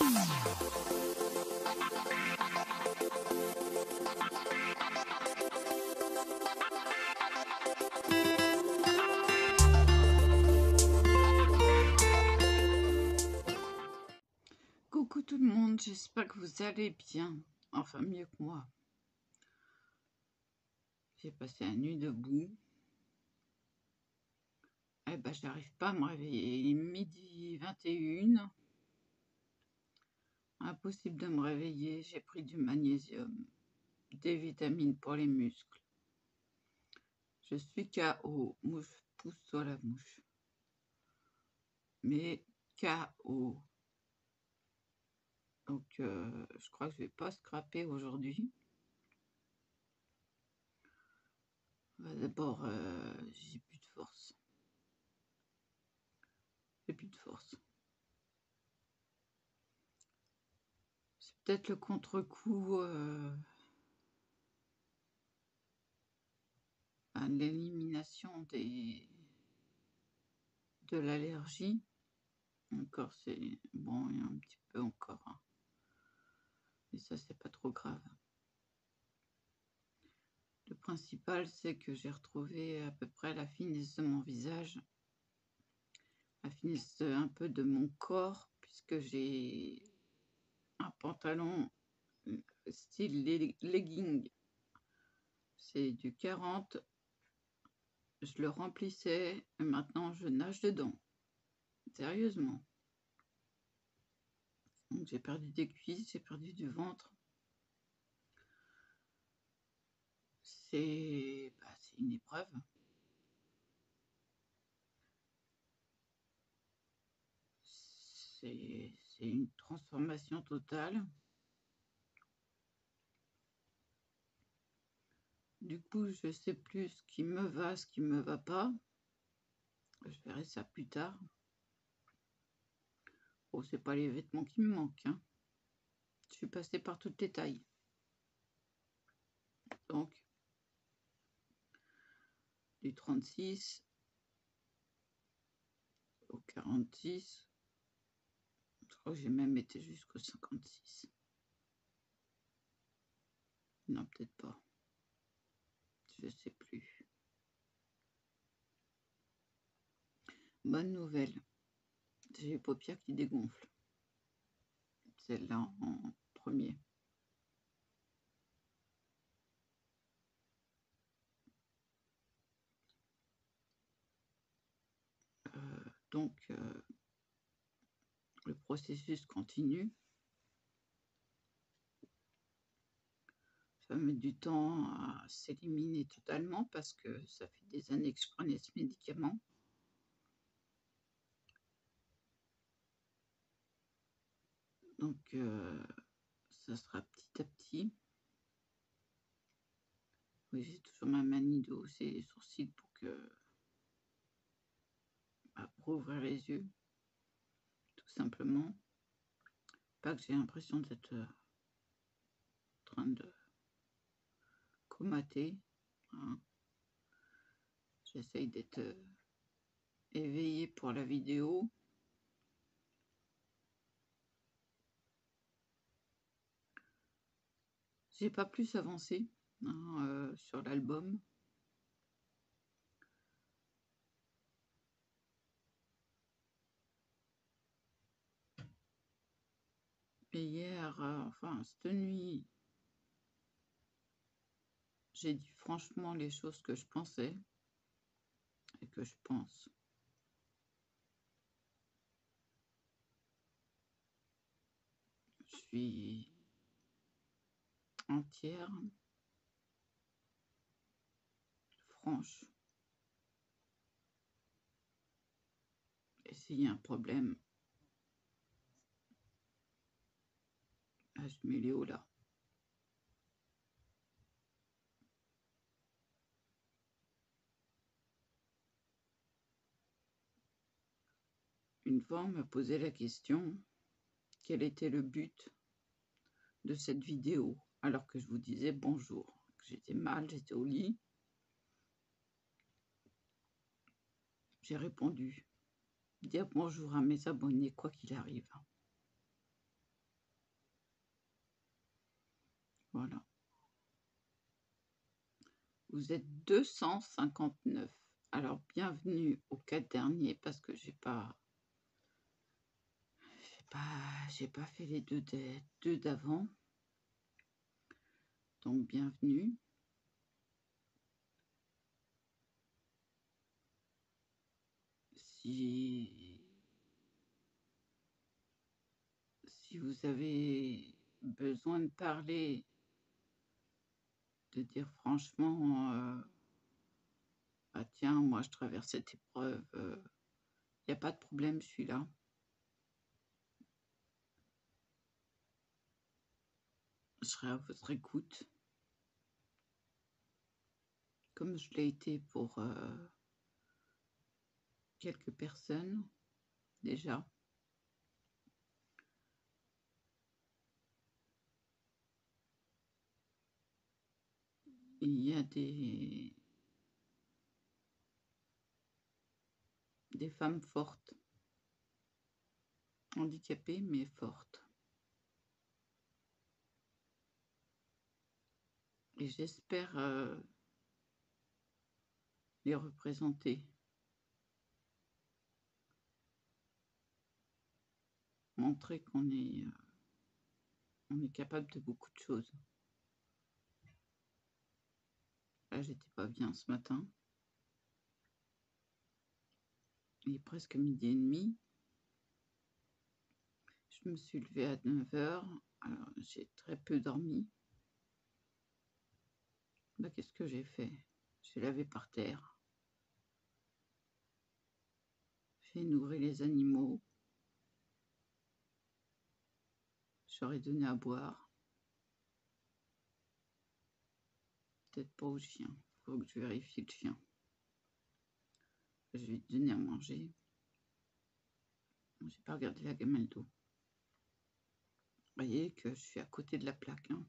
Coucou tout le monde, j'espère que vous allez bien, enfin mieux que moi. J'ai passé la nuit debout. Eh ben, j'arrive pas à me réveiller. Il est midi 21. Impossible de me réveiller. J'ai pris du magnésium, des vitamines pour les muscles. Je suis KO. Mouche, pousse-toi la mouche. Mais KO. Donc, je crois que je vais pas scraper aujourd'hui. D'abord, j'ai plus de force. J'ai plus de force. C'est peut-être le contre-coup à l'élimination de l'allergie. Encore, c'est bon, il y a un petit peu encore. Hein. Mais ça, c'est pas trop grave. Le principal, c'est que j'ai retrouvé à peu près la finesse de mon visage, la finesse un peu de mon corps, puisque j'ai un pantalon style legging. C'est du 40. Je le remplissais et maintenant je nage dedans. Sérieusement. Donc j'ai perdu des cuisses, j'ai perdu du ventre. C'est une épreuve. C'est une transformation totale. Du coup, je sais plus ce qui me va, ce qui me va pas. Je verrai ça plus tard. Oh, c'est pas les vêtements qui me manquent. Hein. Je suis passée par toutes les tailles. Donc, du 36 au 46. Je crois que j'ai même été jusqu'au 56. Non, peut-être pas. Je sais plus. Bonne nouvelle. J'ai les paupières qui dégonflent. Celle-là en premier. Donc, le processus continue. Ça va mettre du temps à s'éliminer totalement parce que ça fait des années que je prenais ce médicament. Donc, ça sera petit à petit. Oui, j'ai toujours ma manie de hausser les sourcils pour ouvrir les yeux, tout simplement. Pas que j'ai l'impression d'être en train de comater. Hein. J'essaye d'être éveillée pour la vidéo. J'ai pas plus avancé hein, sur l'album. Et hier, enfin cette nuit, j'ai dit franchement les choses que je pensais et que je pense. Je suis entière, franche. Et s'il y a un problème, je mets les hauts là. Une fois, on m'a posé la question, quel était le but de cette vidéo, alors que je vous disais bonjour, que j'étais mal, j'étais au lit. J'ai répondu, dire bonjour à mes abonnés, quoi qu'il arrive. Voilà. Vous êtes 259. Alors, bienvenue aux 4 derniers parce que j'ai pas fait les deux d'avant. Donc, bienvenue. Si vous avez besoin de parler, de dire franchement, ah tiens, moi je traverse cette épreuve, il n'y a pas de problème, je suis là. Je serai à votre écoute, comme je l'ai été pour quelques personnes déjà. Il y a des femmes fortes, handicapées mais fortes. Et j'espère les représenter. Montrer qu'on est capable de beaucoup de choses. Là, j'étais pas bien ce matin. Il est presque 12h30. Je me suis levée à 9h. Alors, j'ai très peu dormi. Bah, qu'est-ce que j'ai fait? J'ai lavé par terre. J'ai nourri les animaux. J'aurais donné à boire. Peut-être pas au chien. Il faut que je vérifie le chien. Je vais lui donner à manger. J'ai pas regardé la gamelle d'eau. Vous voyez que je suis à côté de la plaque. Hein.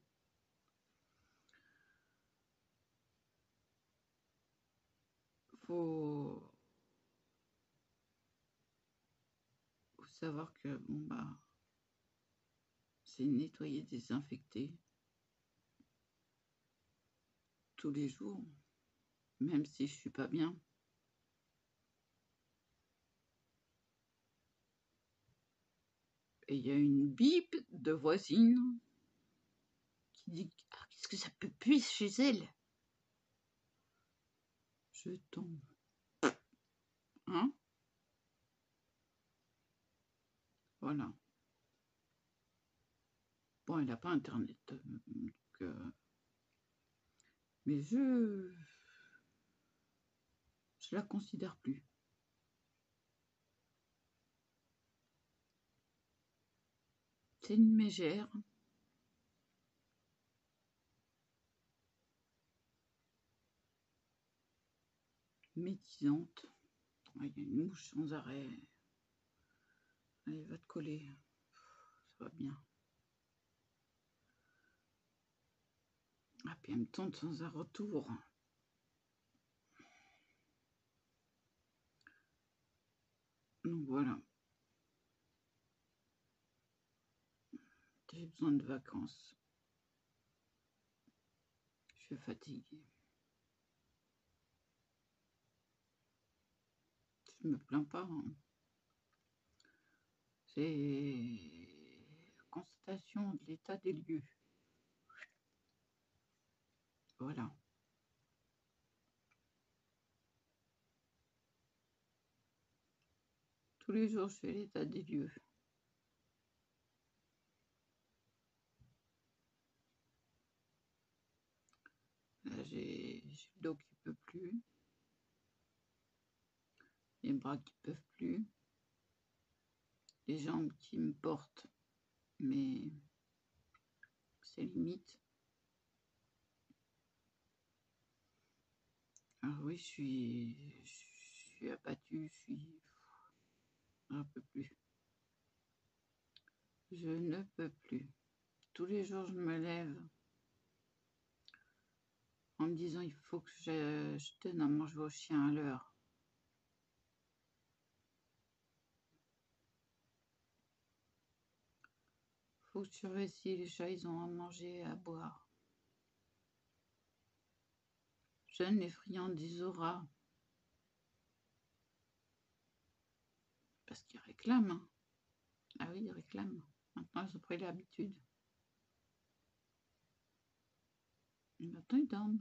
Faut savoir que bon bah c'est nettoyer, désinfecter tous les jours, même si je suis pas bien. Et il y a une bip de voisine qui dit ah, qu'est-ce que ça peut puer chez elle? Je tombe. Hein? Voilà. Bon, elle n'a pas internet. Donc, mais je la considère plus. C'est une mégère. Médisante. Il y a une mouche sans arrêt. Allez, va te coller. Ça va bien. Ah, puis elle me tente sans un retour. Donc voilà. J'ai besoin de vacances. Je suis fatiguée. Je me plains pas. Hein. C'est la constatation de l'état des lieux. Voilà. Tous les jours, je fais l'état des lieux. Là, j'ai le dos qui peut plus. Les bras qui peuvent plus. Les jambes qui me portent. Mais c'est limite. Alors oui, je suis abattue, je ne peux plus. Je ne peux plus. Tous les jours, je me lève en me disant il faut que je donne à manger au chien à l'heure. Il faut que je surveille si les chats ils ont à manger, à boire. Jeune et friandise aura. Parce qu'ils réclament, hein. Ah oui, ils réclament. Maintenant, ils ont pris l'habitude. Et maintenant, ils dorment.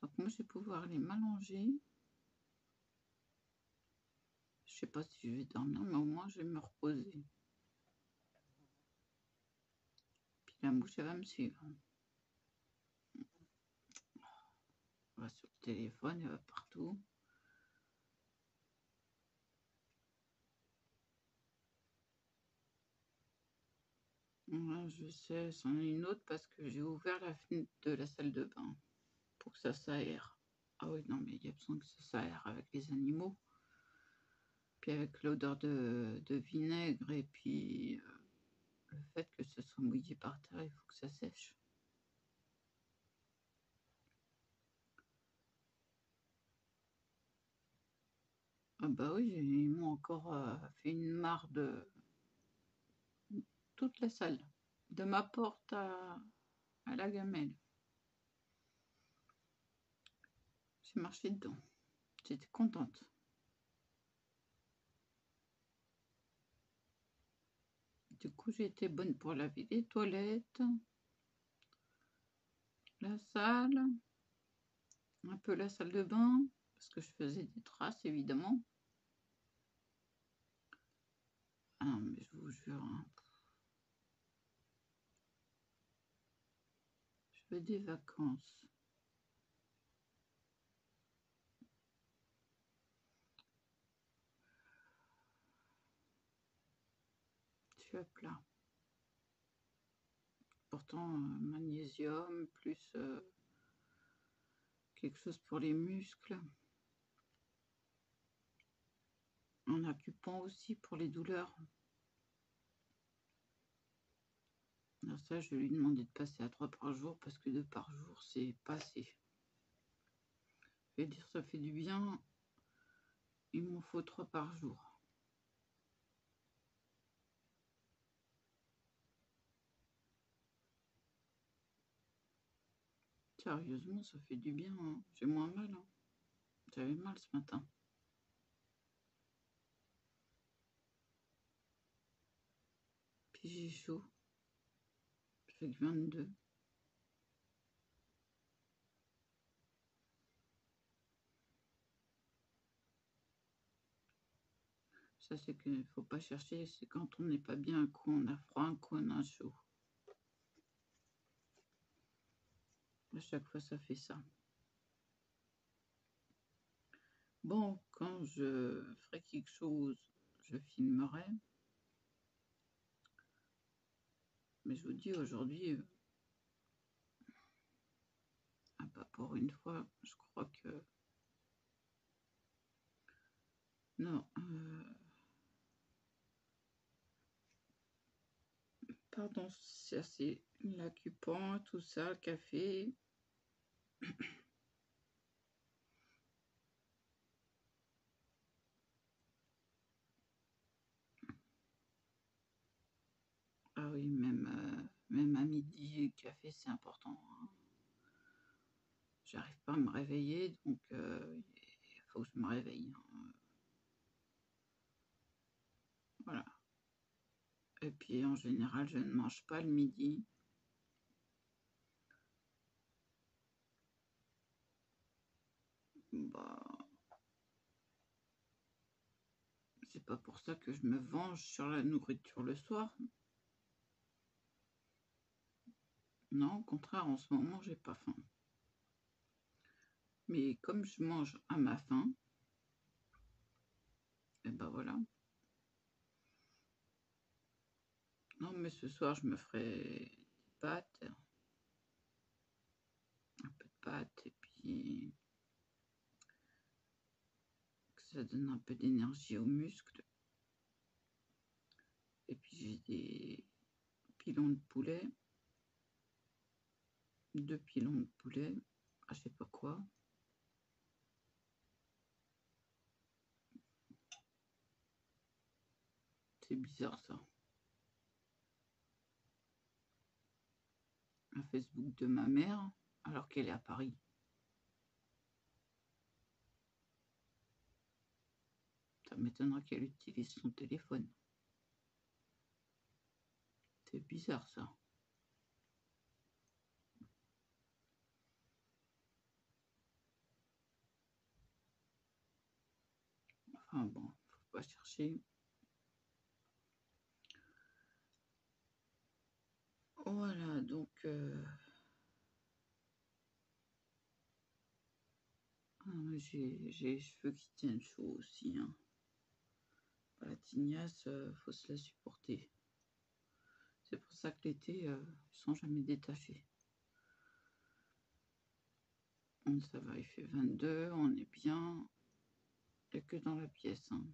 Donc moi, je vais pouvoir les m'allonger. Je sais pas si je vais dormir, mais au moins, je vais me reposer. Puis la mouche, elle va me suivre. Elle va sur le téléphone, elle va partout. Ouais, je sais, c'en est une autre parce que j'ai ouvert la fenêtre de la salle de bain pour que ça s'aère. Ah oui, non, mais il y a besoin que ça s'aère avec les animaux. Puis avec l'odeur de vinaigre et puis le fait que ce soit mouillé par terre, il faut que ça sèche. Ah bah oui, ils m'ont encore fait une mare de toute la salle, de ma porte à la gamelle. J'ai marché dedans. J'étais contente. Du coup, j'ai été bonne pour laver les toilettes, la salle, un peu la salle de bain, parce que je faisais des traces, évidemment. Ah non, mais je vous jure, hein, je veux des vacances. Je suis à plat. Pourtant, magnésium, plus quelque chose pour les muscles. Un acupuncture aussi pour les douleurs. Alors ça, je vais lui demander de passer à 3 par jour parce que 2 par jour, c'est pas assez. Je vais dire ça fait du bien, il m'en faut 3 par jour. Sérieusement, ça fait du bien, hein. J'ai moins mal, hein. J'avais mal ce matin. Puis j'ai chaud. Je fais que 22. Ça, c'est qu'il ne faut pas chercher. C'est quand on n'est pas bien, un coup on a froid, un coup on a chaud. À chaque fois, ça fait ça. Bon, quand je ferai quelque chose, je filmerai. Mais je vous dis, aujourd'hui, ah bah pour une fois, je crois que... Non, pardon, ça c'est l'acupuncture, tout ça, le café. Ah oui, même à midi, le café, c'est important, hein. J'arrive pas à me réveiller, donc il faut que je me réveille, hein. Voilà. Et puis en général, je ne mange pas le midi. Bah, c'est pas pour ça que je me venge sur la nourriture le soir. Non, au contraire, en ce moment, j'ai pas faim. Mais comme je mange à ma faim, et ben voilà. Non, mais ce soir, je me ferai des pâtes, un peu de pâtes, et puis que ça donne un peu d'énergie aux muscles. Et puis j'ai des pilons de poulet, 2 pilons de poulet, je sais pas quoi. C'est bizarre ça. Un Facebook de ma mère. alors qu'elle est à Paris. Ça m'étonnerait qu'elle utilise son téléphone. C'est bizarre ça. Enfin bon, faut pas chercher. Voilà, donc j'ai les cheveux qui tiennent chaud aussi, hein. La tignasse, faut se la supporter. C'est pour ça que l'été, ils sont jamais détachés. Ça va, il fait 22, on est bien. Il n'y a que dans la pièce, hein.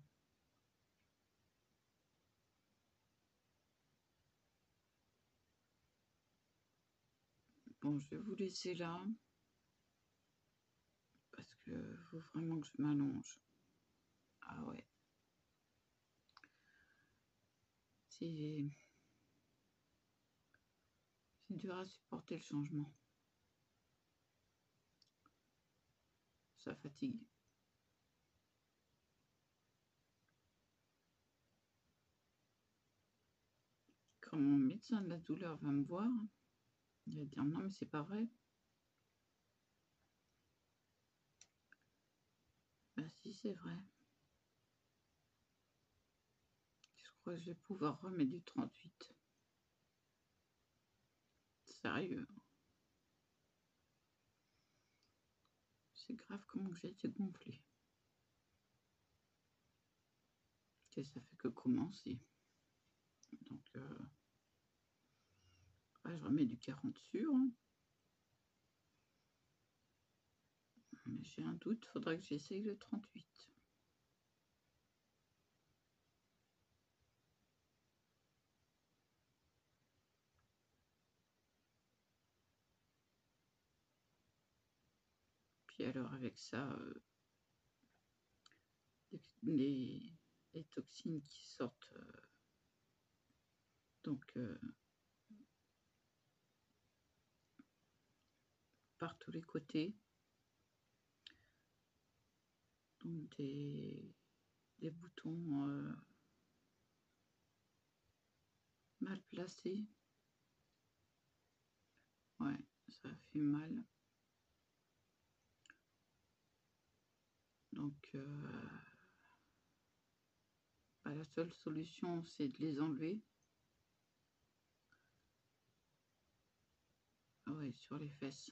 Bon, je vais vous laisser là, parce que faut vraiment que je m'allonge. Ah ouais. C'est dur à supporter le changement. Ça fatigue. Quand mon médecin de la douleur va me voir, il va dire non mais c'est pas vrai. Bah si, c'est vrai. Je crois que je vais pouvoir remettre du 38. Sérieux. C'est grave comment j'ai été gonflée. Et ça fait que commencer. Donc, ouais, je remets du 40 sur. Hein. Mais j'ai un doute, faudrait que j'essaye le 38. Puis alors avec ça, les toxines qui sortent donc par tous les côtés, donc des boutons mal placés. Ouais, ça fait mal. Donc bah, la seule solution c'est de les enlever. Ah ouais, sur les fesses.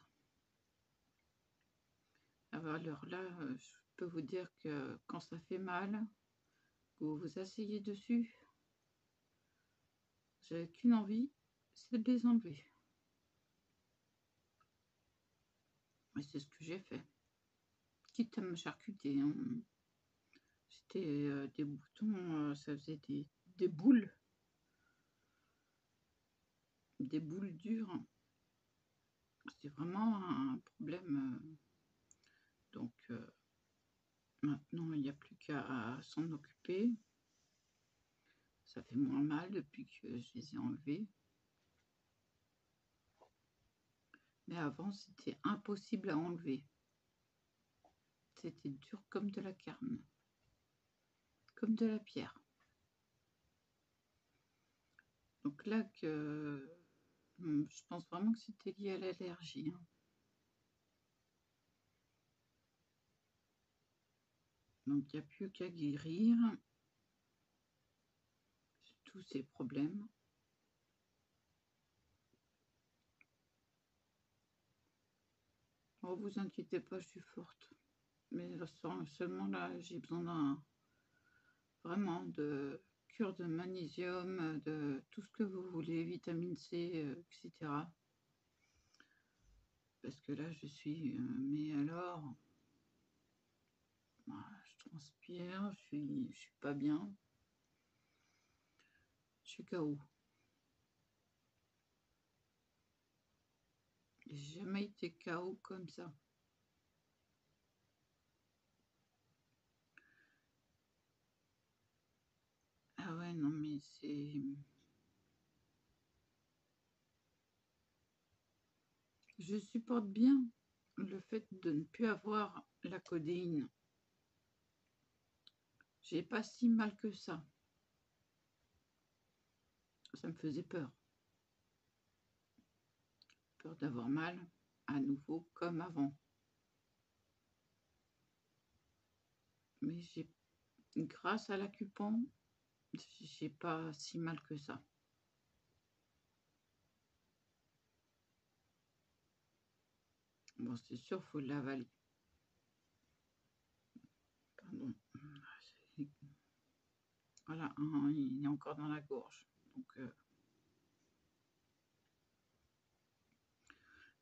Alors là, je peux vous dire que quand ça fait mal, vous vous asseyez dessus, j'avais qu'une envie, c'est de les enlever. Et c'est ce que j'ai fait. Quitte à me charcuter. Hein. C'était des boutons, ça faisait des boules. Des boules dures. C'est vraiment un problème. Donc maintenant, il n'y a plus qu'à s'en occuper. Ça fait moins mal depuis que je les ai enlevés. Mais avant, c'était impossible à enlever. C'était dur comme de la carne. Comme de la pierre. Donc là, je pense vraiment que c'était lié à l'allergie. Hein. Donc il n'y a plus qu'à guérir tous ces problèmes. Oh, vous inquiétez pas, je suis forte. Mais seulement là, j'ai besoin vraiment de cure de magnésium, de tout ce que vous voulez, vitamine C, etc. Parce que là, je suis... mais alors... je transpire, je suis pas bien. Je suis KO. J'ai jamais été KO comme ça. Ah ouais, non mais c'est... Je supporte bien le fait de ne plus avoir la codéine. J'ai pas si mal que ça. Ça me faisait peur. Peur d'avoir mal à nouveau comme avant. Mais grâce à l'acupuncture, j'ai pas si mal que ça. Bon, c'est sûr, faut l'avaler. Pardon. Voilà, il est encore dans la gorge. Donc,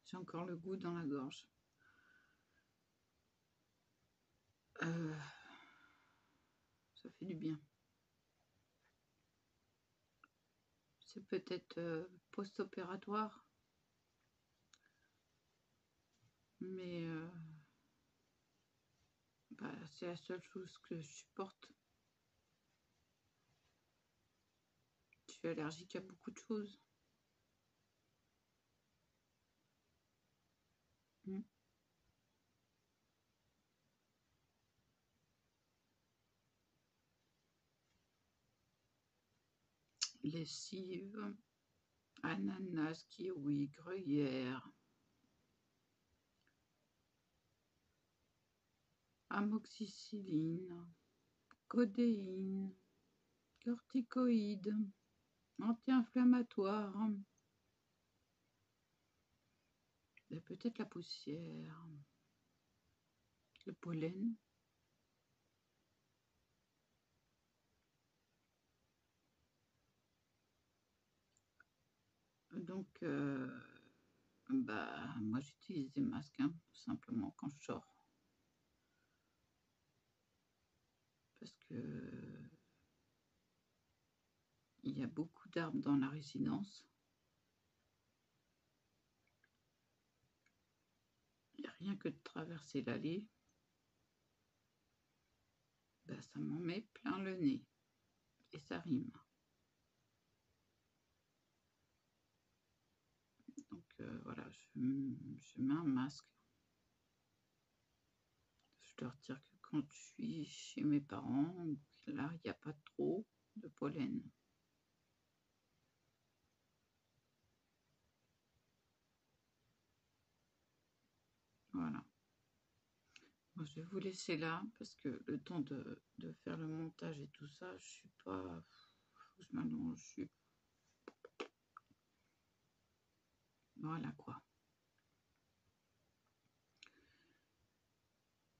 j'ai encore le goût dans la gorge. Ça fait du bien. C'est peut-être post-opératoire, mais bah, c'est la seule chose que je supporte. Je suis allergique à beaucoup de choses. Lessive, ananas, kiwi, gruyère, amoxicilline, codéine, corticoïdes, anti-inflammatoire, et peut-être la poussière, le pollen. Donc, bah, moi j'utilise des masques, hein, tout simplement quand je sors. Parce que il y a beaucoup d'arbres dans la résidence. Il n'y a rien que de traverser l'allée. Bah, ça m'en met plein le nez. Et ça rime. Donc voilà, je mets un masque. Je dois dire que quand je suis chez mes parents, là, il n'y a pas trop de pollen. Voilà. Bon, je vais vous laisser là parce que le temps de faire le montage et tout ça, je suis pas... Faut que je m'allonge. Voilà quoi.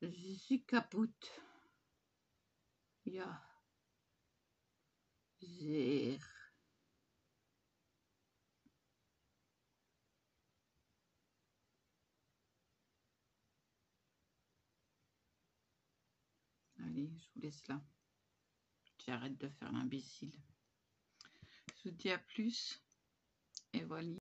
Je suis capote. Ja. Zeer. Allez, je vous laisse là. J'arrête de faire l'imbécile. Je vous dis à plus. Et voilà.